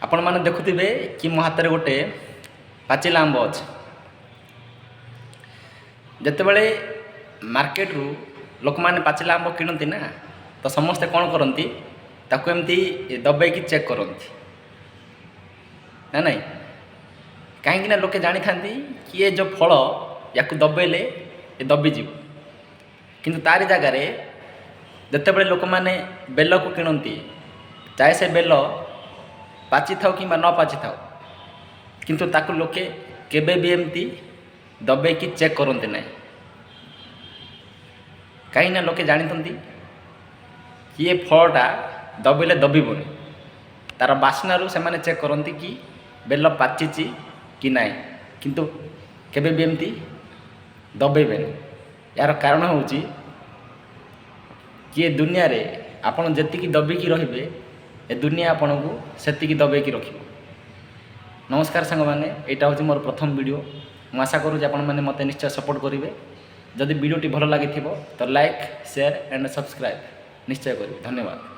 आपण मैंने देखुवे कि मो हाथ में गोटे पाचिला आंब अच्छे जितेबाला मार्केट रु लोक मैंने पाचिला आंब किणती ना तो समस्ते कौन करती ताकू एमती दबाई चेक करती ना नहीं कहीं लोके जानी था कि ये जो फल या दबेले ये दबिज किंतु तारी जगार जितेबाला लोक मैंने बेल को किणती चाहे से बेल पाची था कि न पाची था किंतु ताकू लोके केबे भी एमती दबे कि चेक करते ना कहीं लोके जानी कि ये फलटा दबिले दबिबनी तार बास्नारू से माने चेक करती कि बेल पाचिची कि ना किंतु केबे भी एमती दबेबेनी यार कारण हूँ कि ये दुनिया रे आपन जेतिकी दबिकी रहिबे ए दुनिया आपन को सेतिकी दबेकी रखिबो। नमस्कार सांग मैंने यहाँ हूँ मोर प्रथम वीडियो मुझे आशा करूँ आपण मैंने मत निश्चय सपोर्ट करेंगे जदि वीडियोटी भल लगी तो लाइक शेयर एंड सब्सक्राइब निश्चय करेंगे। धन्यवाद।